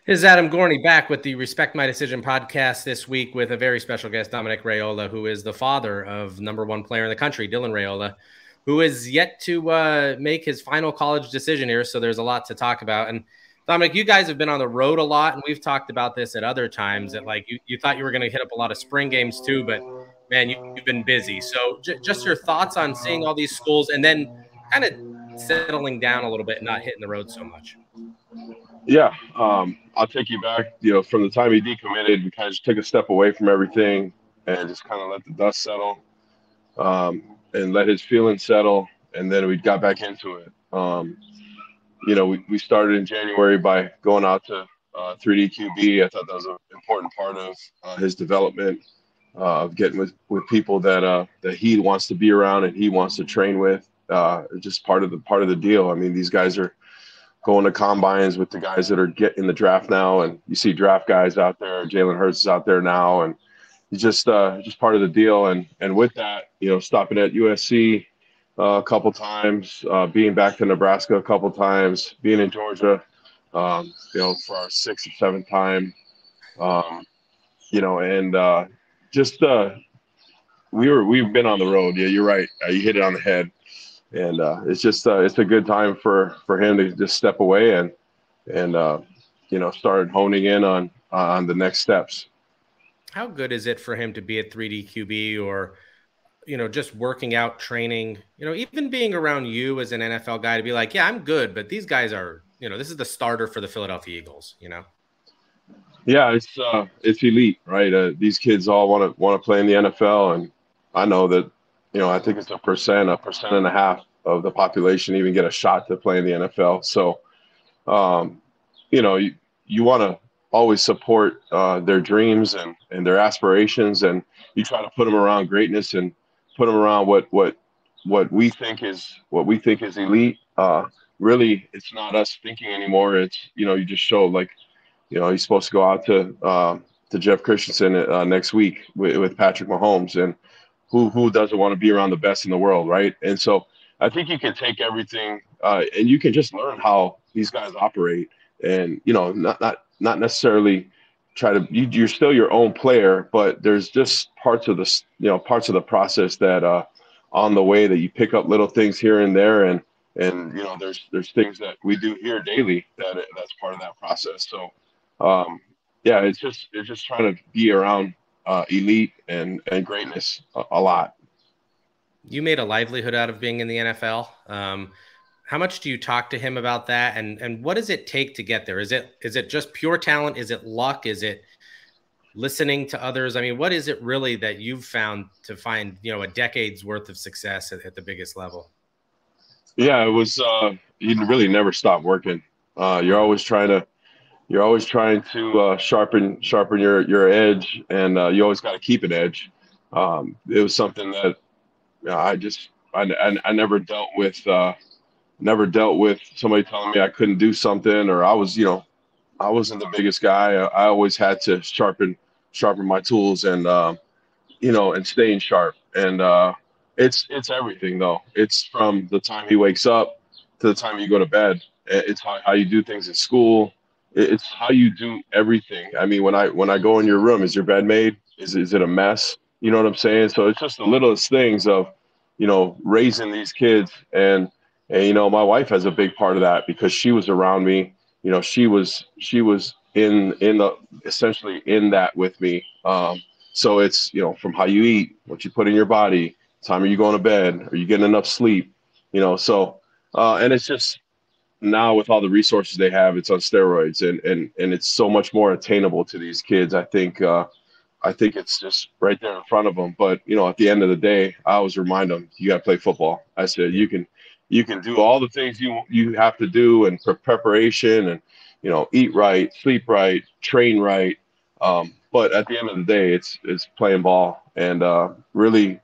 This is Adam Gorney back with the Respect My Decision podcast this week with a very special guest, Dominic Raiola, who is the father of #1 player in the country, Dylan Raiola, who is yet to make his final college decision here. So there's a lot to talk about. And Dominic, you guys have been on the road a lot, and we've talked about this at other times that like you thought you were going to hit up a lot of spring games too, but man, you've been busy. So just your thoughts on seeing all these schools and then kind of settling down a little bit and not hitting the road so much. Yeah, I'll take you back. From the time he decommitted, we kind of just took a step away from everything and just kind of let the dust settle, and let his feelings settle, and then we got back into it. We started in January by going out to 3D QB. I thought that was an important part of his development, of getting with people that he wants to be around and he wants to train with. Just part of the deal. I mean, these guys are going to combines with the guys that are getting the draft now, and you see draft guys out there. Jalen Hurts is out there now, and he's just part of the deal. And with that, stopping at USC a couple times, being back to Nebraska a couple times, being in Georgia, for our sixth or seventh time, and just we've been on the road. Yeah, you're right. You hit it on the head. And it's a good time for him to just step away and start honing in on the next steps. How good is it for him to be at 3D QB or, just working out, training, even being around you as an NFL guy to be like, yeah, I'm good, but these guys are, this is the starter for the Philadelphia Eagles, Yeah, it's elite, right? These kids all want to play in the NFL, and I know that. I think it's a percent and a half of the population even get a shot to play in the NFL. So, you want to always support their dreams and their aspirations, and you try to put them around greatness and put them around what we think is elite. Really, it's not us thinking anymore. It's you just show like, he's supposed to go out to Jeff Christensen next week with Patrick Mahomes, and who doesn't want to be around the best in the world, right? And so I think you can take everything and you can just learn how these guys operate, and not necessarily try to. You're still your own player, but there's just parts of the process that on the way that you pick up little things here and there, and there's things that we do here daily that's part of that process. So yeah, it's just trying to be around elite and greatness a lot. You made a livelihood out of being in the NFL. How much do you talk to him about that? And what does it take to get there? Is it just pure talent? Is it luck? Is it listening to others? I mean, what is it really that you've found to find, a decade's worth of success at the biggest level? Yeah, it was, you really never stop working. You're always trying to sharpen your edge, and you always got to keep an edge. It was something that I never dealt with somebody telling me I couldn't do something, or I wasn't the biggest guy. I always had to sharpen my tools, and staying sharp. And it's everything though. It's from the time he wakes up to the time you go to bed. It's how you do things in school. It's how you do everything. I mean, when I go in your room, is your bed made? Is it a mess? You know what I'm saying? So it's just the littlest things of, raising these kids, and my wife has a big part of that because she was around me. She was in the essentially in that with me. So it's from how you eat, what you put in your body, time are you going to bed, are you getting enough sleep, so and it's just now with all the resources they have, it's on steroids, and it's so much more attainable to these kids. I think it's just right there in front of them. But at the end of the day, I always remind them, you got to play football. I said, you can do all the things you have to do, and preparation, and eat right, sleep right, train right. But at the end of the day, it's playing ball, and really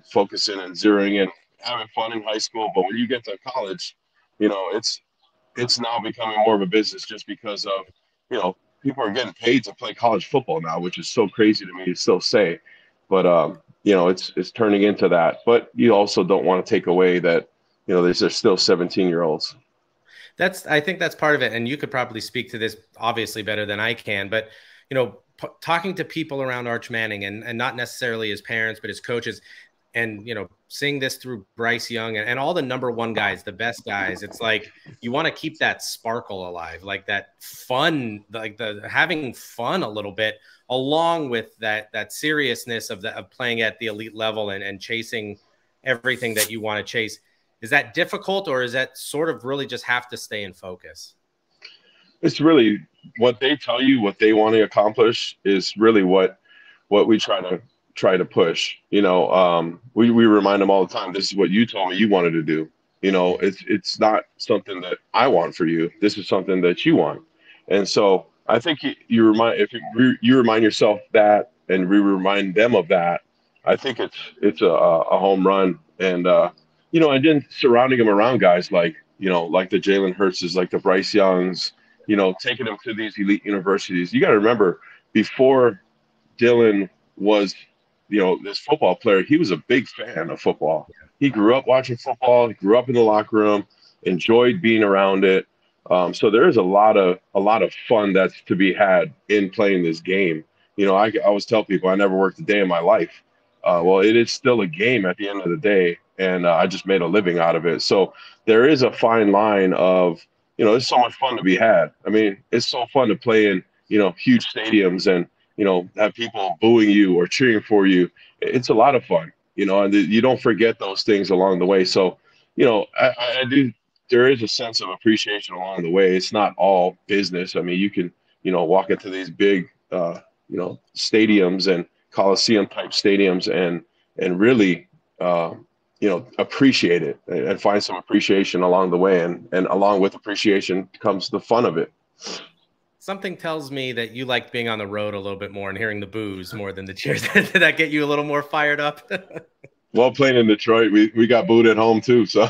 focusing and zeroing in, having fun in high school. But when you get to college, it's now becoming more of a business, just because of people are getting paid to play college football now, which is so crazy to me to still say. But it's turning into that. But you also don't want to take away that there's still 17-year-olds. I think that's part of it. And you could probably speak to this obviously better than I can, but talking to people around Arch Manning and not necessarily as parents, but as coaches, and seeing this through Bryce Young and all the number one guys, the best guys, it's like you want to keep that sparkle alive, like that fun, like the having fun a little bit, along with that seriousness of playing at the elite level and chasing everything that you want to chase. Is that difficult, or is that sort of really just have to stay in focus? It's really what they tell you, what they want to accomplish is really what we try to push. We remind them all the time, this is what you told me you wanted to do. It's not something that I want for you. This is something that you want. And so I think you remind yourself that, and we remind them of that. I think it's a home run. And and then surrounding them around guys like the Jalen Hurtses, like the Bryce Youngs, taking them to these elite universities. You got to remember, before Dylan was, this football player, he was a big fan of football. He grew up watching football. He grew up in the locker room, enjoyed being around it. So there is a lot of fun that's to be had in playing this game. I always tell people I never worked a day in my life. Well, it is still a game at the end of the day, and I just made a living out of it. So there is a fine line of, there's so much fun to be had. I mean, it's so fun to play in, huge stadiums and, have people booing you or cheering for you. It's a lot of fun, and you don't forget those things along the way. So, I do, there is a sense of appreciation along the way. It's not all business. I mean, you can, walk into these big, stadiums and Coliseum type stadiums and really, appreciate it and find some appreciation along the way. And along with appreciation comes the fun of it. Something tells me that you like being on the road a little bit more and hearing the boos more than the cheers. Did that get you a little more fired up? Well, playing in Detroit, we got booed at home too. So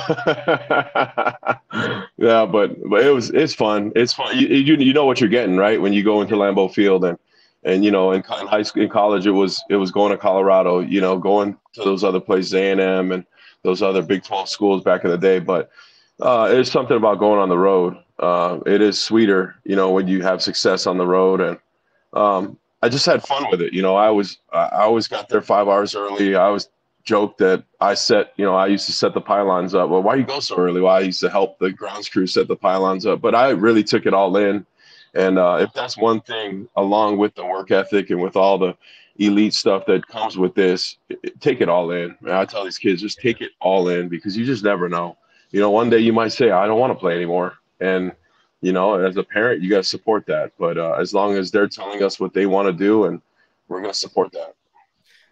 yeah, but it's fun. It's fun. You know what you're getting, right? When you go into Lambeau Field and in high school, in college, it was going to Colorado, going to those other places, A&M and those other Big 12 schools back in the day. But there's something about going on the road. It is sweeter, when you have success on the road. And I just had fun with it. I always got there 5 hours early. I always joked that I used to set the pylons up. Well, why you go so early? Well, I used to help the grounds crew set the pylons up. But I really took it all in. And if that's one thing, along with the work ethic and with all the elite stuff that comes with this, take it all in. I tell these kids, just take it all in, because you just never know. One day you might say, I don't want to play anymore. And, as a parent, you got to support that. But as long as they're telling us what they want to do, and we're going to support that.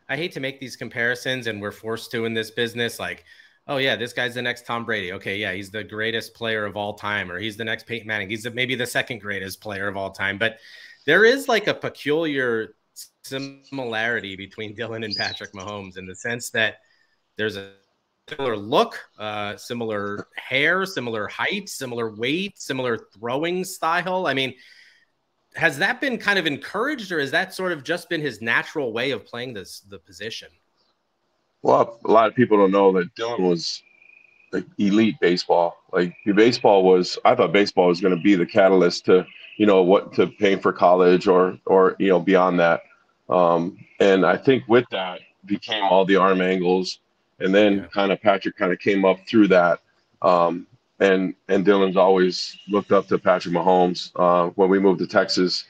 I hate to make these comparisons, and we're forced to in this business. Like, oh yeah, this guy's the next Tom Brady. Okay, yeah, he's the greatest player of all time, or he's the next Peyton Manning. He's maybe the second greatest player of all time. But there is like a peculiar similarity between Dylan and Patrick Mahomes in the sense that there's a similar look, similar hair, similar height, similar weight, similar throwing style. I mean, has that been kind of encouraged, or has that sort of just been his natural way of playing the position? Well, a lot of people don't know that Dylan was like elite baseball. Like I thought baseball was going to be the catalyst to, to paying for college or beyond that. And I think with that became all the arm angles, and then Patrick came up through that. And Dylan's always looked up to Patrick Mahomes. When we moved to Texas,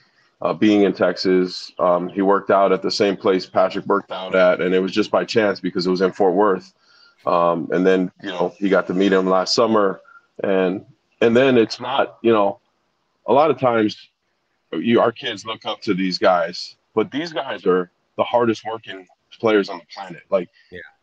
being in Texas, he worked out at the same place Patrick worked out at, and it was just by chance because it was in Fort Worth. And then, he got to meet him last summer, and then it's not, a lot of times our kids look up to these guys, but these guys are the hardest working players on the planet. Like,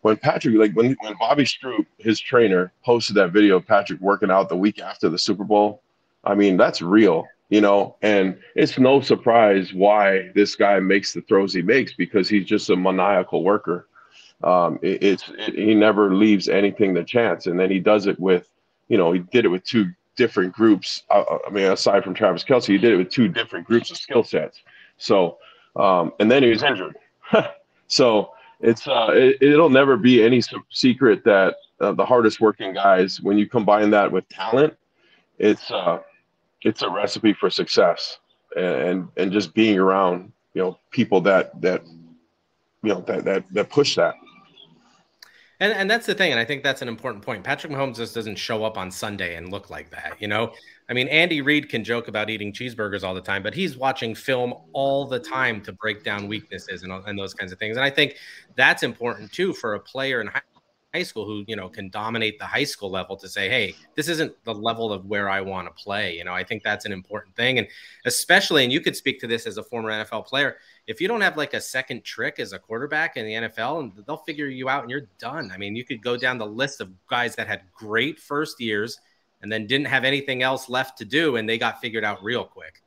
when Patrick, when Bobby Stroup, his trainer, posted that video of Patrick working out the week after the Super Bowl, I mean, that's real, and it's no surprise why this guy makes the throws he makes, because he's just a maniacal worker. He never leaves anything to chance. And then he does it with, he did it with two different groups. I mean, aside from Travis Kelce, he did it with two different groups of skill sets. So, and then he was injured. So it'll never be any secret that the hardest working guys, when you combine that with talent, it's a recipe for success, and just being around, people that that push that. And that's the thing, and I think that's an important point. Patrick Mahomes just doesn't show up on Sunday and look like that, you know? I mean, Andy Reid can joke about eating cheeseburgers all the time, but he's watching film all the time to break down weaknesses and those kinds of things. And I think that's important too for a player in high school who, can dominate the high school level to say, hey, this isn't the level of where I want to play. I think that's an important thing. And especially, and you could speak to this as a former NFL player, if you don't have like a second trick as a quarterback in the NFL, and they'll figure you out and you're done. I mean, you could go down the list of guys that had great first years and then didn't have anything else left to do, and they got figured out real quick.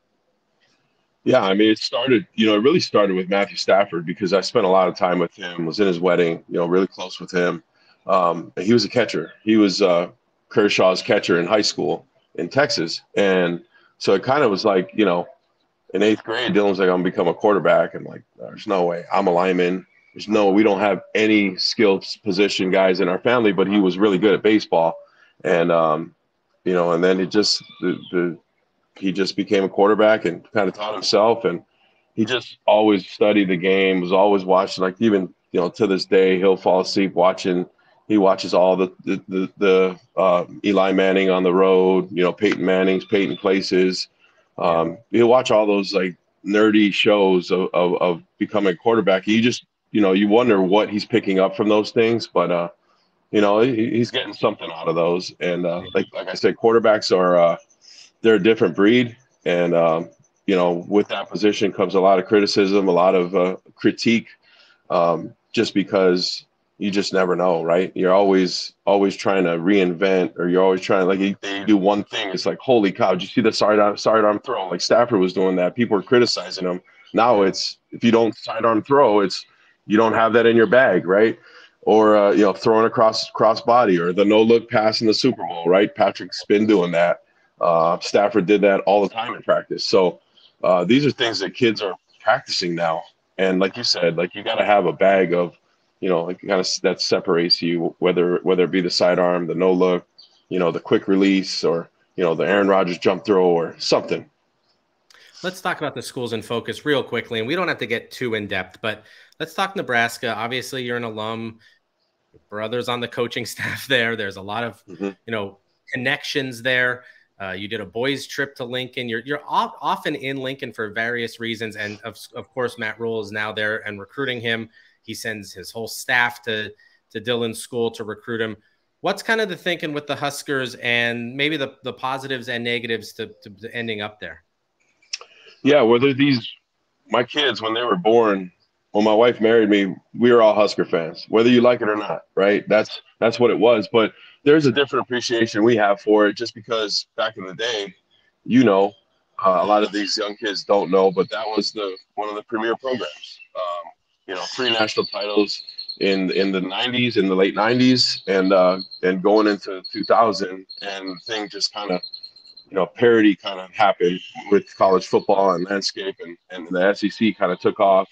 Yeah, I mean, it really started with Matthew Stafford, because I spent a lot of time with him, was in his wedding, really close with him. He was a catcher. He was Kershaw's catcher in high school in Texas. And so it kind of was like, in eighth grade, Dylan was like, I'm going to become a quarterback. I'm like, there's no way. I'm a lineman. We don't have any skilled position guys in our family, but he was really good at baseball. And, and then it just, he just became a quarterback and kind of taught himself. And he just always studied the game, was always watching, like even, to this day, he'll fall asleep watching. He watches all the Eli Manning on the road, Peyton Places. You watch all those like nerdy shows of becoming a quarterback. You just, you wonder what he's picking up from those things, but he's getting something out of those. And like I said, quarterbacks are they're a different breed, and with that position comes a lot of criticism, a lot of critique, just because you just never know, right? You're always trying to reinvent, or you're always trying, like, they do one thing, it's like, holy cow, did you see the sidearm throw? Like Stafford was doing that. People were criticizing him. Now it's, if you don't sidearm throw, it's, you don't have that in your bag, right? Or throwing across body, or the no look pass in the Super Bowl, right? Patrick's been doing that. Stafford did that all the time in practice. So these are things that kids are practicing now. And like you said, like, you got to have a bag of, like, kind of that separates you, whether it be the sidearm, the no look, the quick release, or, the Aaron Rodgers jump throw or something. Let's talk about the schools in focus real quickly, and we don't have to get too in depth, but let's talk Nebraska. Obviously, you're an alum. Your brother's on the coaching staff there. There's a lot of, connections there. You did a boys trip to Lincoln. You're often in Lincoln for various reasons, and of course, Matt Rhule is now there and recruiting him. He sends his whole staff to Dylan's school to recruit him. What's kind of the thinking with the Huskers, and maybe the positives and negatives to ending up there? Yeah, my kids, when they were born, when my wife married me, we were all Husker fans, whether you like it or not, right? That's what it was. But there's a different appreciation we have for it, just because back in the day, a lot of these young kids don't know, but that was one of the premier programs. 3 national titles in the 90s, in the late 90s, and going into 2000, and thing just kind of, parity kind of happened with college football and landscape, and the SEC kind of took off.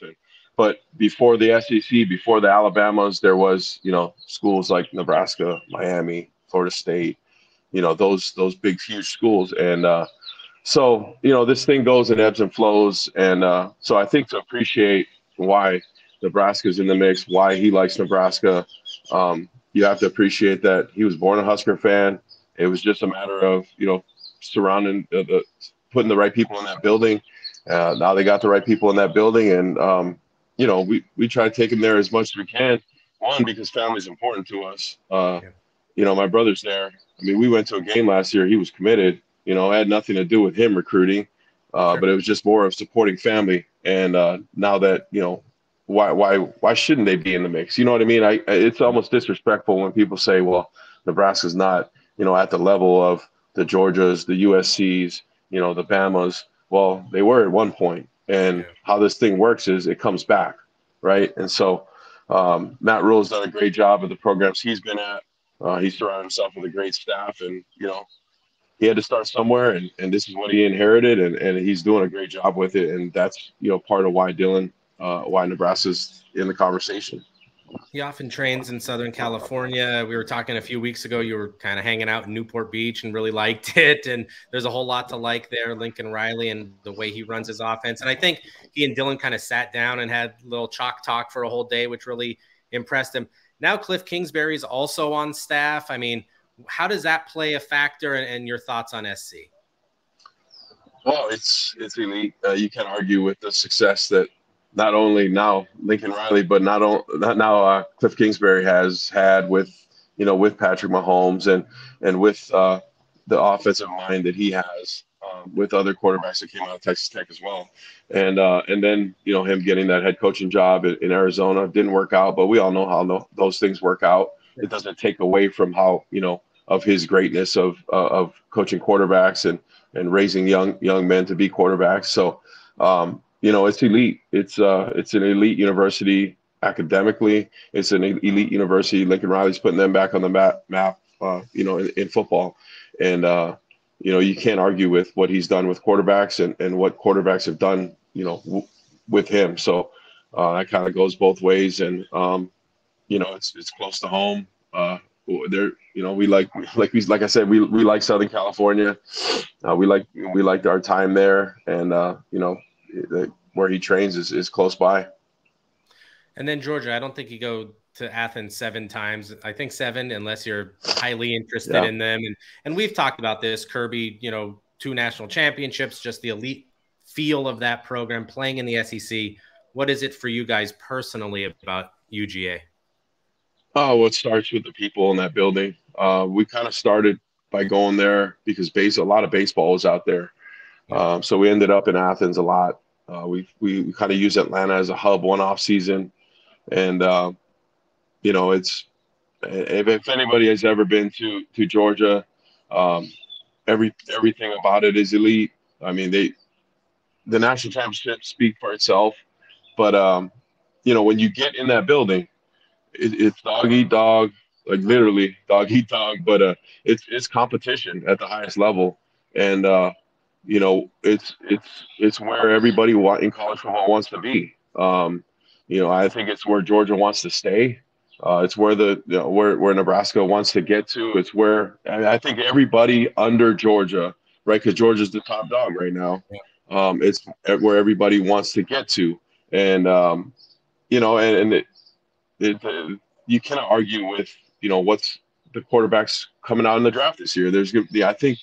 But before the SEC, before the Alabamas, there was, schools like Nebraska, Miami, Florida State, those big, huge schools. And so, this thing goes in ebbs and flows. And so I think to appreciate why Nebraska's in the mix, why he likes Nebraska, you have to appreciate that he was born a Husker fan. It was just a matter of, surrounding putting the right people in that building. Now they got the right people in that building, and we try to take him there as much as we can. One, because family is important to us. My brother's there. I mean, we went to a game last year. He was committed. It had nothing to do with him recruiting, but it was just more of supporting family. And now that, why shouldn't they be in the mix? You know what I mean? It's almost disrespectful when people say, well, Nebraska's not, at the level of the Georgias, the USCs, the Bamas. Well, they were at one point. And how this thing works is it comes back, right? And so Matt Rhule has done a great job of the programs he's been at. He's surrounded himself with a great staff, and he had to start somewhere, and this is what he inherited, and he's doing a great job with it. And that's part of why Dylan, why Nebraska's in the conversation. He often trains in Southern California. We were talking a few weeks ago. You were kind of hanging out in Newport Beach and really liked it. And there's a whole lot to like there. Lincoln Riley and the way he runs his offense. And I think he and Dylan kind of sat down and had a little chalk talk for a whole day, which really impressed him. Now Cliff Kingsbury is also on staff. I mean, how does that play a factor? And your thoughts on SC? Well, it's elite. You can't argue with the success that not only now Lincoln Riley, but not now Cliff Kingsbury has had with with Patrick Mahomes and with the offensive mind that he has with other quarterbacks that came out of Texas Tech as well, and then him getting that head coaching job in Arizona didn't work out, but we all know how those things work out. It doesn't take away from how of his greatness of coaching quarterbacks and raising young men to be quarterbacks. So, it's elite. It's an elite university academically. It's an elite university. Lincoln Riley's putting them back on the map, in football. And, you can't argue with what he's done with quarterbacks and what quarterbacks have done, with him. So that kind of goes both ways. And, it's close to home. We like I said, we like Southern California. We liked our time there, and where he trains is close by. And then Georgia, I don't think you go to Athens 7 times. I think 7, unless you're highly interested in them. And we've talked about this. Kirby, 2 national championships, just the elite feel of that program, playing in the SEC. What is it for you guys personally about UGA? Oh, well, it starts with the people in that building. We kind of started by going there because a lot of baseball was out there. So we ended up in Athens a lot. We kind of use Atlanta as a hub one off season. And, if anybody has ever been to Georgia, everything about it is elite. I mean, the national championships speak for itself. But, when you get in that building, it's dog eat dog, like literally dog eat dog, but it's competition at the highest level, and it's where everybody in college football wants to be. I think it's where Georgia wants to stay. It's where where Nebraska wants to get to. It's where I think everybody under Georgia, right? Because Georgia's the top dog right now. It's where everybody wants to get to, and you cannot argue with what's the quarterbacks coming out in the draft this year. There's going to be, I think,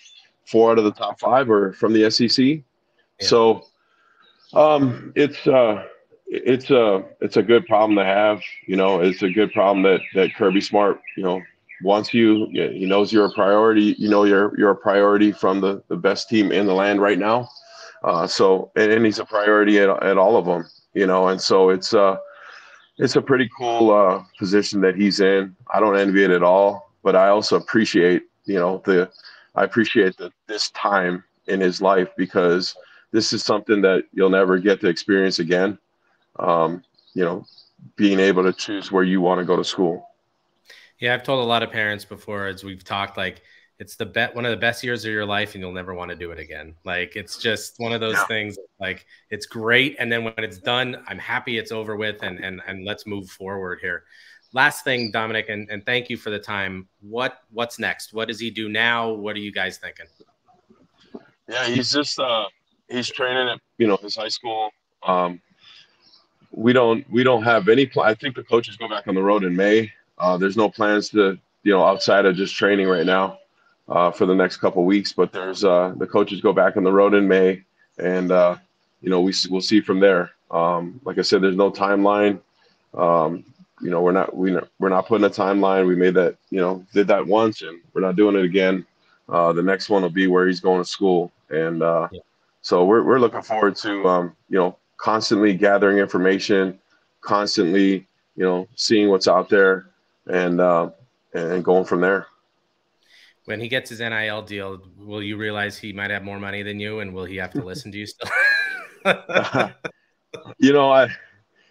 4 out of the top 5 are from the SEC. Yeah. So it's a good problem to have. It's a good problem that Kirby Smart wants you. He knows you're a priority. You're a priority from the best team in the land right now. And he's a priority at all of them. And so it's a pretty cool position that he's in. I don't envy it at all, but I also appreciate, this time in his life, because this is something that you'll never get to experience again. Being able to choose where you want to go to school. Yeah, I've told a lot of parents before, as we've talked, like it's one of the best years of your life, and you'll never want to do it again. Like, it's just one of those things, like, it's great. And then when it's done, I'm happy it's over with, and let's move forward here. Last thing, Dominic, and thank you for the time. What's next? What does he do now? What are you guys thinking? Yeah, he's just, he's training at, his high school. We don't have any plan. I think the coaches go back on the road in May. There's no plans to, outside of just training right now. For the next couple of weeks, but there's the coaches go back on the road in May, and we'll see from there. Like I said, there's no timeline. We're not putting a timeline. We made that, did that once, and we're not doing it again. The next one will be where he's going to school, and so we're looking forward to constantly gathering information, constantly seeing what's out there, and going from there. When he gets his NIL deal, will you realize he might have more money than you, and will he have to listen to you still?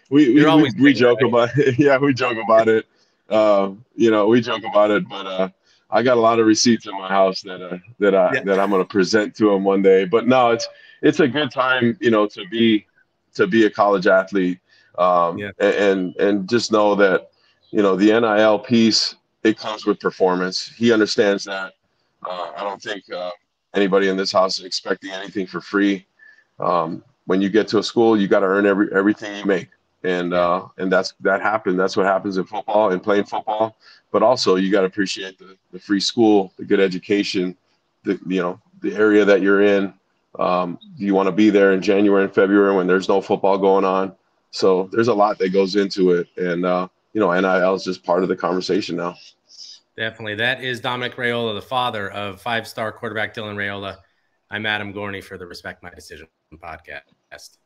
We joke about it. Yeah, we joke about it. We joke about it, but I got a lot of receipts in my house that I'm going to present to him one day. But no, it's a good time, to be a college athlete, and just know that the NIL piece, it comes with performance. He understands that. I don't think anybody in this house is expecting anything for free. When you get to a school, you got to earn everything you make, and that happens. That's what happens in football and playing football. But also, you got to appreciate the free school, the good education, the area that you're in. You want to be there in January and February when there's no football going on. So there's a lot that goes into it, and NIL is just part of the conversation now. Definitely. That is Dominic Raiola, the father of five-star quarterback Dylan Raiola. I'm Adam Gorney for the Respect My Decision podcast.